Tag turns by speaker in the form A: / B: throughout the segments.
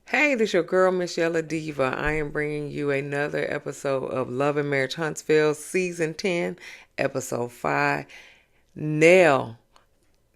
A: Hey, this your girl, msyelladiva. I am bringing you another episode of Love and Marriage Huntsville, Season 10, Episode 5. Nell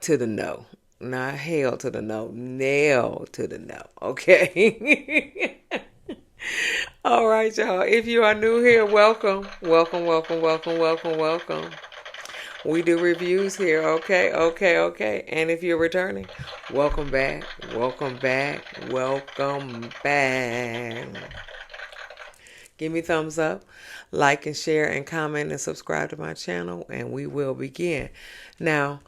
A: to the no. Not hell to the no. Nail to the no. Okay? All right, y'all. If you are new here, welcome. Welcome, welcome, welcome, welcome, welcome. We do reviews here, okay, okay. And if you're returning, welcome back, welcome back, welcome back. Give me thumbs up, like and share and comment and subscribe to my channel, and we will begin. Now,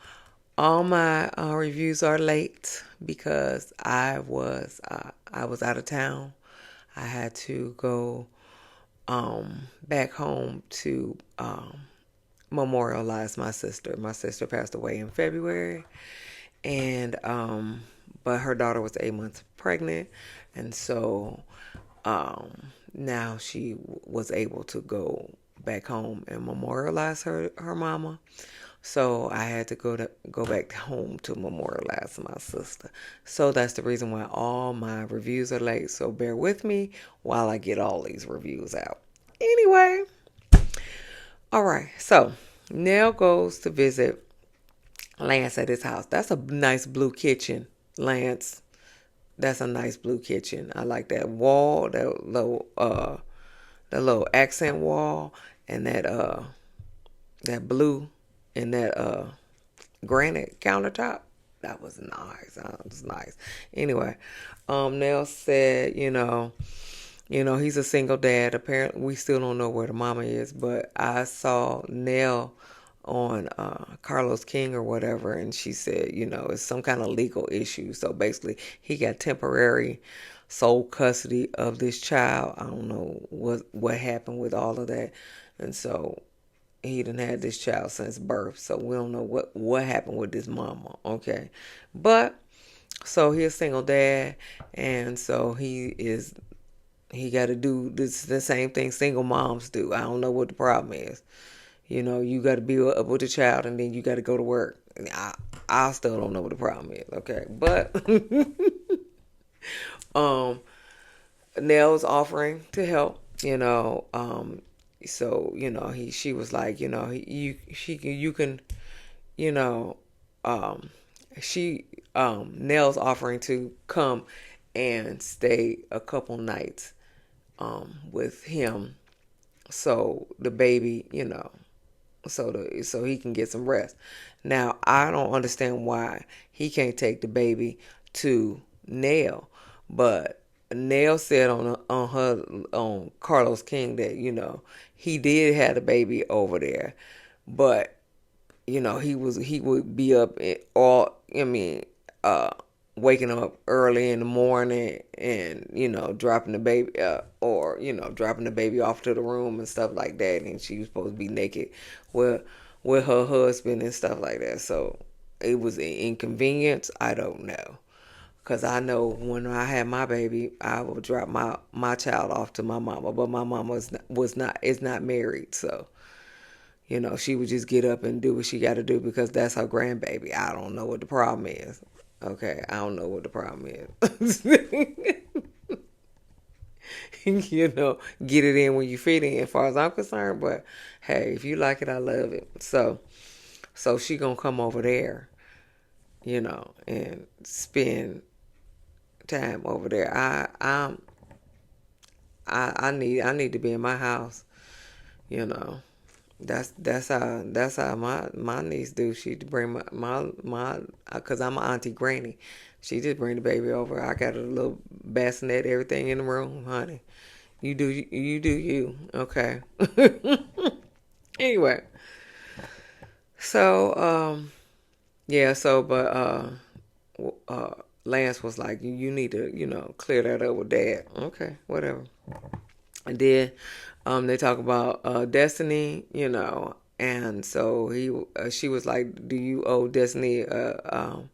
A: all my reviews are late because I was out of town. I had to go back home to memorialize my sister. My sister passed away in February, and but her daughter was 8 months pregnant, and so now she was able to go back home and memorialize her mama. So I had to go back home to memorialize my sister. So that's the reason why all my reviews are late. So bear with me while I get all these reviews out. Anyway, all right. So Nell goes to visit Lance at his house. That's a nice blue kitchen, Lance. That's a nice blue kitchen. I like that wall, that little accent wall, and that blue and that granite countertop. That was nice. That was nice. Anyway, Nell said, he's a single dad. Apparently, we still don't know where the mama is, but I saw Nell on Carlos King or whatever, and she said, it's some kind of legal issue. So basically, he got temporary sole custody of this child. I don't know what happened with all of that, and so he didn't have this child since birth. So we don't know what happened with this mama. Okay, but so he's a single dad, and so he got to do the same thing single moms do. I don't know what the problem is. You got to be up with the child, and then you got to go to work. I still don't know what the problem is. Okay, but Nell's offering to help. So she was like, you can, you know, she Nell's offering to come and stay a couple nights with him, so the baby, so he can get some rest. Now, I don't understand why he can't take the baby to Nell, but Nell said on Carlos King that he did have the baby over there, but he would be up all, waking up early in the morning and dropping the baby or dropping the baby off to the room and stuff like that, and she was supposed to be naked with her husband and stuff like that. So it was an inconvenience. I don't know, because I know when I had my baby, I would drop my child off to my mama, but my mama is not married, so she would just get up and do what she got to do because that's her grandbaby. I don't know what the problem is. Okay, I don't know what the problem is. Get it in when you fit in, as far as I'm concerned. But hey, if you like it, I love it. So she gonna come over there, and spend time over there. I need to be in my house. You know, that's how my niece do. She bring my cause I'm an auntie granny. She just bring the baby over. I got a little bassinet, everything in the room, honey. You do you. Okay. Anyway, so yeah. So but Lance was like, you need to clear that up with Dad. Okay, whatever. And then they talk about Destiny, and so she was like, "Do you owe Destiny an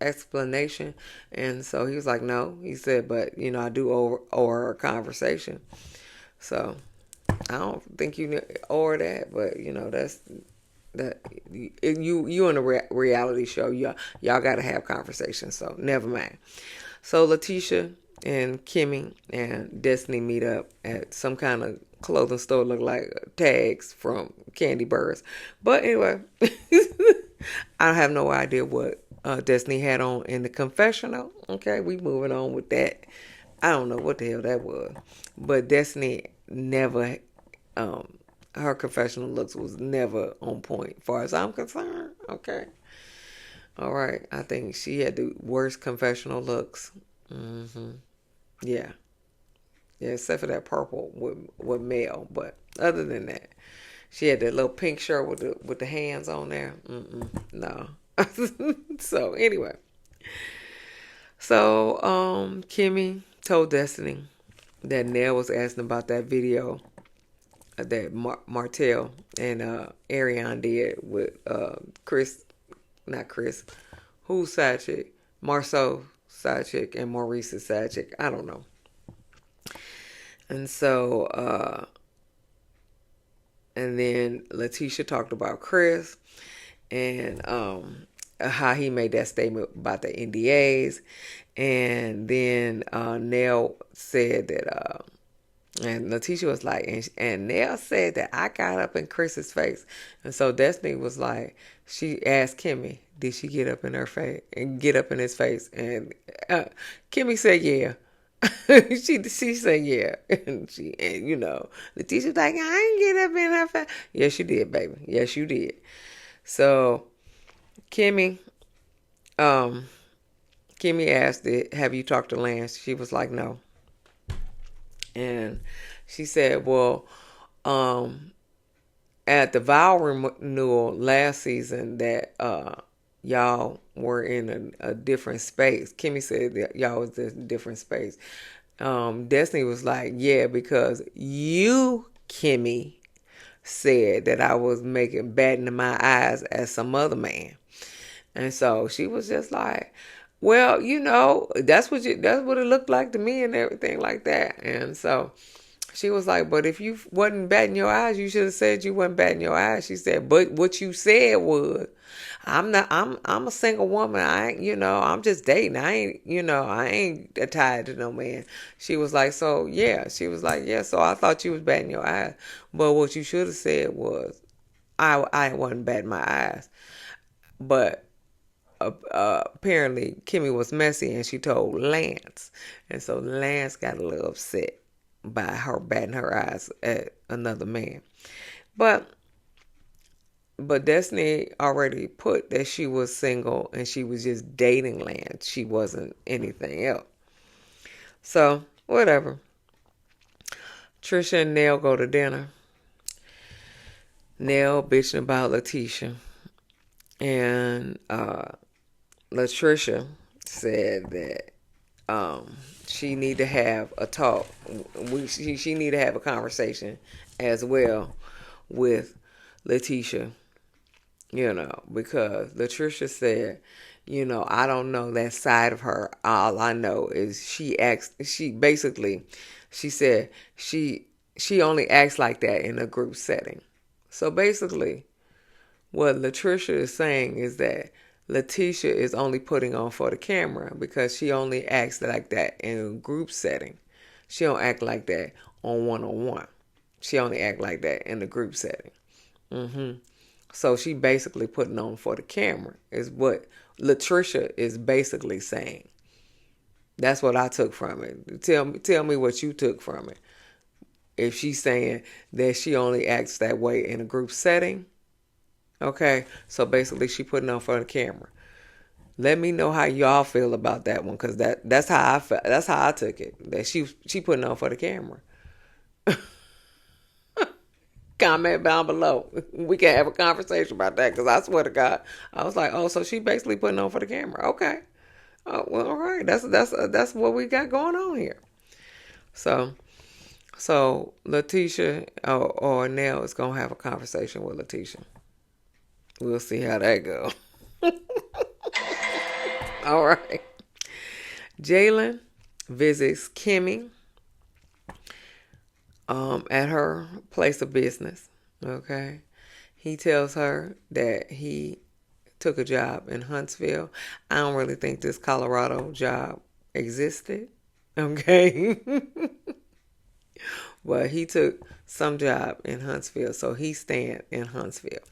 A: explanation?" And so he was like, "No." He said, "But I do owe her a conversation." So I don't think you owe her that, but That you in a reality show. Y'all got to have conversations. So never mind. So Letitia and Kimmy and Destiny meet up at some kind of clothing store, look like tags from Candy Birds. But anyway, I have no idea what Destiny had on in the confessional. Okay, we moving on with that. I don't know what the hell that was, but Destiny never, her confessional looks was never on point, as far as I'm concerned. Okay, all right. I think she had the worst confessional looks. Yeah, yeah, except for that purple with Mel, but other than that, she had that little pink shirt with the hands on there. No. So anyway, so Kimmy told Destiny that Nell was asking about that video that Martell and Ariane did with Chris, not Chris, who's side chick? Marceau side chick and Maurice's side chick. I don't know. And so, and then Letitia talked about Chris and how he made that statement about the NDAs. And then Nell said that, and Letitia was like, and Nell said that I got up in Chris's face. And so Destiny was like, she asked Kimmy, did she get up in her face and get up in his face? And Kimmy said, yeah. she said yeah, and Letitia was like, I didn't get up in her face. Yes, you did, baby. Yes, you did. So Kimmy asked it, have you talked to Lance? She was like, no. And she said, well, at the vow renewal last season that y'all were in a different space. Kimmy said that y'all was in a different space. Destiny was like, yeah, because you, Kimmy, said that I was batting in my eyes as some other man. And so she was just like, well, that's what it looked like to me and everything like that. And so she was like, but if you wasn't batting your eyes, you should have said you wasn't batting your eyes. She said, but what you said was, I'm a single woman. I ain't, I'm just dating. I ain't tied to no man. She was like, so yeah. She was like, yeah, so I thought you was batting your eyes. But what you should have said was, I wasn't batting my eyes. But apparently Kimmy was messy and she told Lance. And so Lance got a little upset by her batting her eyes at another man. But Destiny already put that she was single and she was just dating Lance. She wasn't anything else. So, whatever. Trisha and Nell go to dinner. Nell bitching about Letitia. And Latricia said that she need to have a talk. She need to have a conversation as well with Letitia, because Latricia said, I don't know that side of her. All I know is she said she only acts like that in a group setting. So basically, what Latricia is saying is that Letitia is only putting on for the camera because she only acts like that in a group setting. She don't act like that on one-on-one. She only act like that in a group setting. So she basically putting on for the camera is what Latricia is basically saying. That's what I took from it. Tell me what you took from it. If she's saying that she only acts that way in a group setting, okay, so basically she putting on for the camera. Let me know how y'all feel about that one, because that's how I felt. That's how I took it. That she putting on for the camera. Comment down below. We can have a conversation about that, because I swear to God, I was like, oh, so she basically putting on for the camera. Okay. Oh, well, all right. That's what we got going on here. So Letitia or Nell is gonna have a conversation with Letitia. We'll see how that goes. All right. Jalen visits Kimmy at her place of business. Okay. he tells her that he took a job in Huntsville. I don't really think this Colorado job existed. Okay. But he took some job in Huntsville, so he's staying in Huntsville.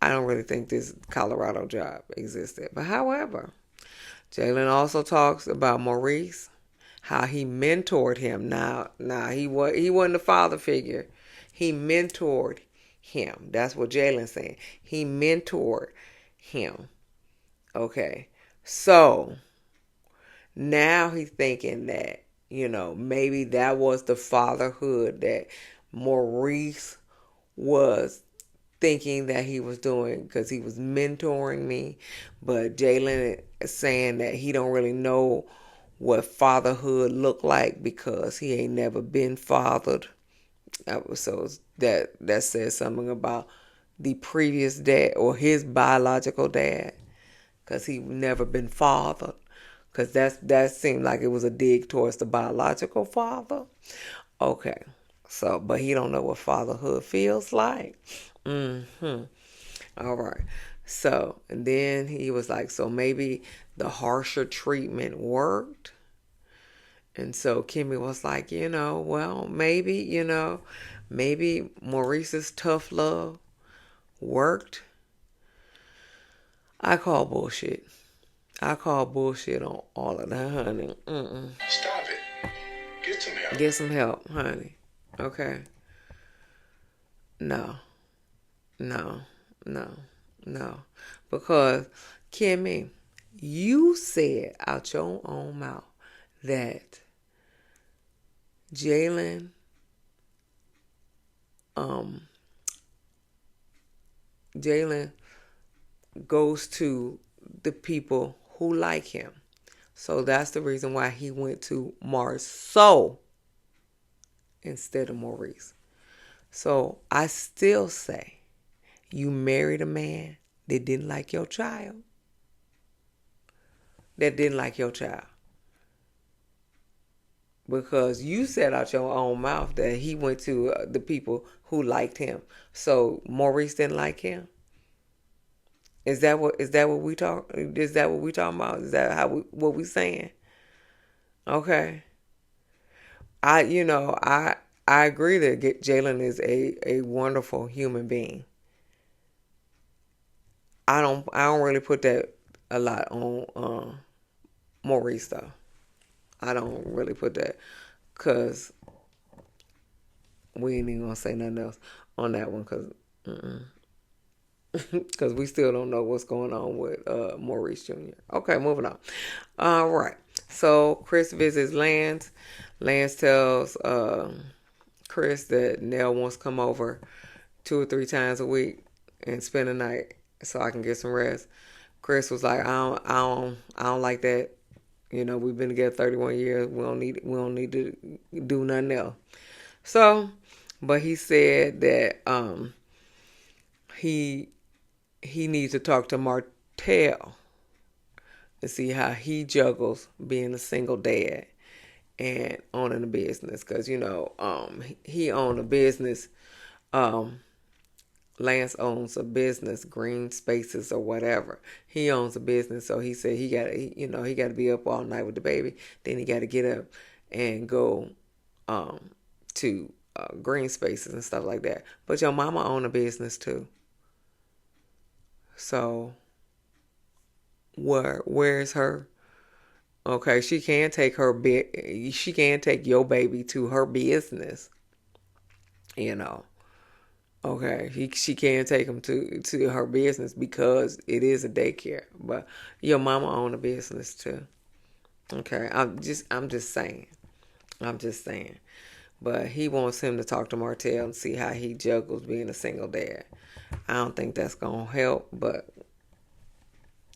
A: I don't really think this Colorado job existed. But however, Jalen also talks about Maurice, how he mentored him. Now he wasn't a father figure. He mentored him. That's what Jalen's saying. He mentored him. Okay. So now he's thinking that, maybe that was the fatherhood that Maurice was thinking that he was doing, because he was mentoring me. But Jalen is saying that he don't really know what fatherhood looked like because he ain't never been fathered. So that says something about the previous dad or his biological dad, because he never been fathered. Because that seemed like it was a dig towards the biological father. Okay. So, but he don't know what fatherhood feels like. All right. So, and then he was like, so maybe the harsher treatment worked. And so Kimmy was like, well, maybe Maurice's tough love worked. I call bullshit. I call bullshit on all of that, honey.
B: Stop it. Get some help.
A: Get some help, honey. Okay. No. Because, Kimmy, you said out your own mouth that Jalen goes to the people who like him. So that's the reason why he went to Marceau instead of Maurice. So I still say, you married a man that didn't like your child. Because you said out your own mouth that he went to the people who liked him. So Maurice didn't like him. Is that what we talking about? Is that what we saying? Okay. I agree that Jalen is a wonderful human being. I don't really put that a lot on Maurice though. I don't really put that, because we ain't even gonna say nothing else on that one, because we still don't know what's going on with Maurice Jr. Okay, moving on. All right. So Chris visits Lance. Lance tells Chris that Nell wants to come over 2 or 3 times a week and spend the night so I can get some rest. Chris was like, I don't like that. We've been together 31 years. We don't need to do nothing else. So, but he said that he needs to talk to Martell to see how he juggles being a single dad and owning a business. Because, he owned a business. Lance owns a business, Green Spaces or whatever. He owns a business, so he said he got to be up all night with the baby. Then he got to get up and go to Green Spaces and stuff like that. But your mama own a business too. So where's her? Okay, she can take your baby to her business. Okay, she can take him to her business because it is a daycare. But your mama own a business too. Okay, I'm just saying. But he wants him to talk to Martell and see how he juggles being a single dad. I don't think that's gonna help, but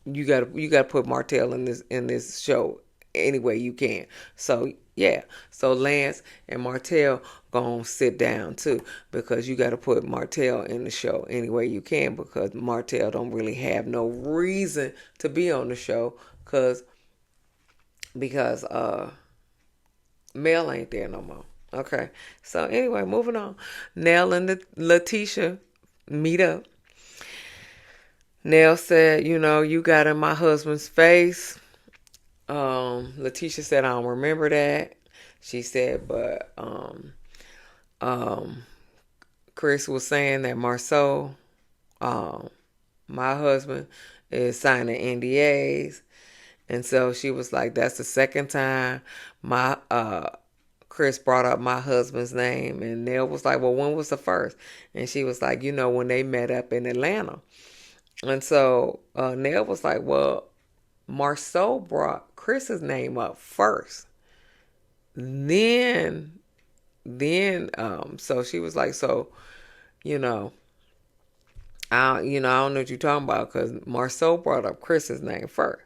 A: you gotta put Martell in this show any way you can. So yeah, so Lance and Martell gonna sit down too, because you got to put Martell in the show any way you can, because Martell don't really have no reason to be on the show, because Mel ain't there no more. Okay. So anyway, moving on. Nell and Letitia meet up. Nell said, you got in my husband's face. Letitia said, I don't remember that. She said, but um, Chris was saying that Marceau, um, my husband, is signing NDAs. And so she was like, that's the second time my Chris brought up my husband's name. And Nell was like, well, when was the first? And she was like, when they met up in Atlanta. And so Nell was like, well, Marceau brought Chris's name up first. So she was like, so, you know, I don't know what you're talking about because Marceau brought up Chris's name first.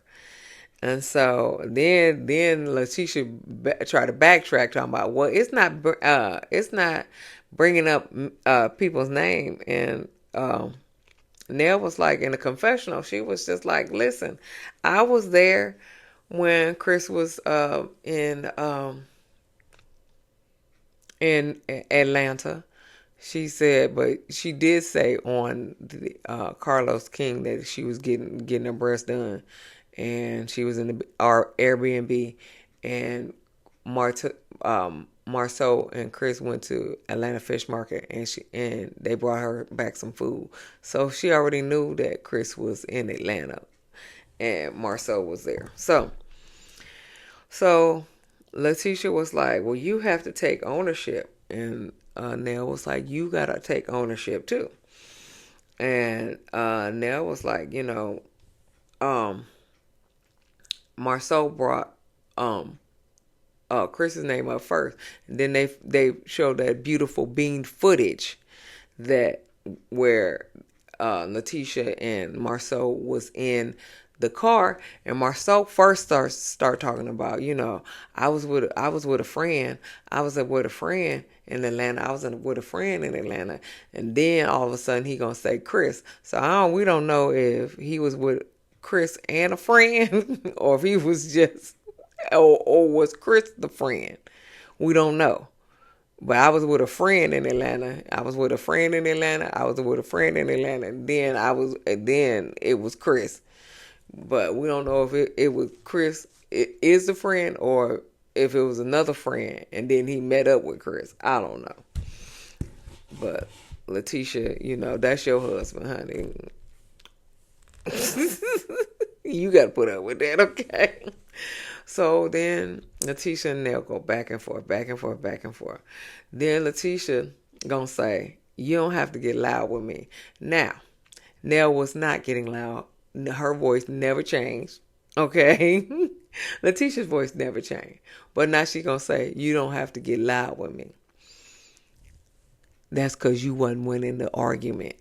A: And so then Letitia tried to backtrack, talking about, well, it's not bringing up people's name. And Nell was like, in the confessional, she was just like, listen, I was there when Chris was in Atlanta. She said, but she did say on the Carlos King that she was getting her breast done, and she was in our Airbnb, and Marceau and Chris went to Atlanta Fish Market, and they brought her back some food. So she already knew that Chris was in Atlanta, and Marceau was there. So Letitia was like, well, you have to take ownership. And Nell was like, you got to take ownership too. And Nell was like, Marceau brought Chris's name up first. And then they showed that beautiful bean footage that where Letitia and Marceau was in the car, and Marceau first start talking about, I was with a friend. I was with a friend in Atlanta. I was with a friend in Atlanta, and then all of a sudden he gonna say Chris. So we don't know if he was with Chris and a friend, or if he was just, or was Chris the friend. We don't know. But I was with a friend in Atlanta. I was with a friend in Atlanta. I was with a friend in Atlanta. And then it was Chris. But we don't know if it was Chris is the friend, or if it was another friend and then he met up with Chris. I don't know. But Letitia, that's your husband, honey. You got to put up with that, okay? So then Letitia and Nell go back and forth, back and forth, back and forth. Then Letitia gonna say, you don't have to get loud with me. Now, Nell was not getting loud. Her voice never changed, okay? Letitia's voice never changed. But now she gonna say, you don't have to get loud with me. That's because you wasn't winning the argument.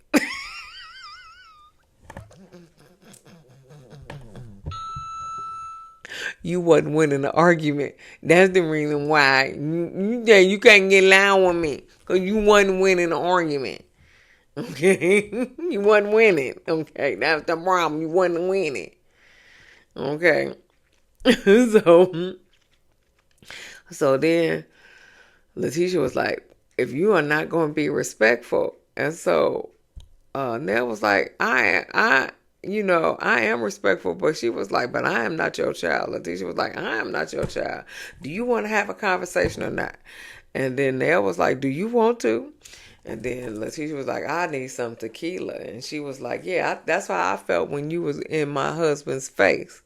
A: You wasn't winning the argument. That's the reason why you can't get loud with me. Because you wasn't winning the argument. Okay? You wasn't winning. Okay? That's the problem. You wasn't winning. Okay? So then Letitia was like, if you are not going to be respectful. And so Nell was like, I am respectful, but she was like, but I am not your child. Letitia was like, I am not your child. Do you want to have a conversation or not? And then Nell was like, do you want to? And then Letitia was like, I need some tequila. And she was like, yeah, that's how I felt when you was in my husband's face.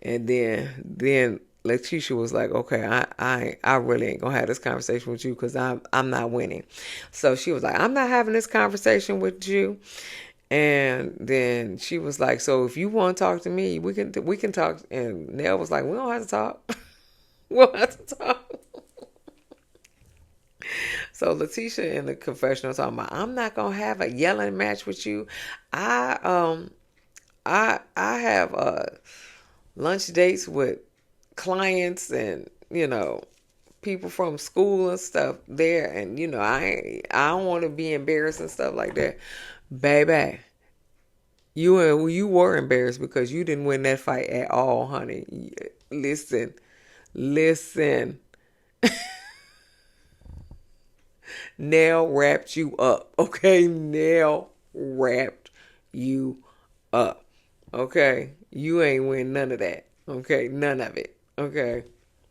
A: And then Letitia was like, okay, I really ain't gonna have this conversation with you because I'm not winning. So she was like, I'm not having this conversation with you. And then she was like, so if you want to talk to me, we can talk. And Nell was like, we don't have to talk. We don't have to talk. So Letitia in the confessional talking about, I'm not gonna have a yelling match with you. I have lunch dates with clients and people from school and stuff there, and I don't want to be embarrassed and stuff like that. Baby, you were embarrassed because you didn't win that fight at all, honey. Listen. Nell wrapped you up. Okay, Nell wrapped you up. Okay, you ain't win none of that. Okay, none of it. Okay,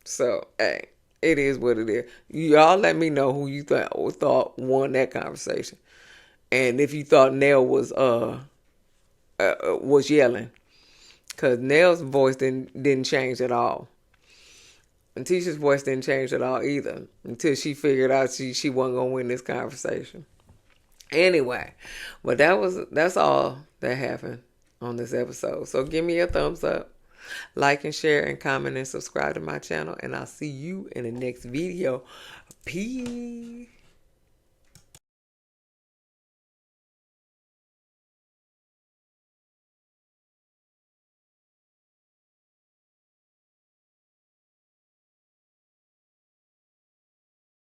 A: so hey, it is what it is. Y'all let me know who you thought won that conversation, and if you thought Nell was yelling, cause Nell's voice didn't change at all. And Tisha's voice didn't change at all either until she figured out she wasn't gonna win this conversation. Anyway, but that's all that happened on this episode. So give me a thumbs up, like and share and comment and subscribe to my channel, and I'll see you in the next video. Peace.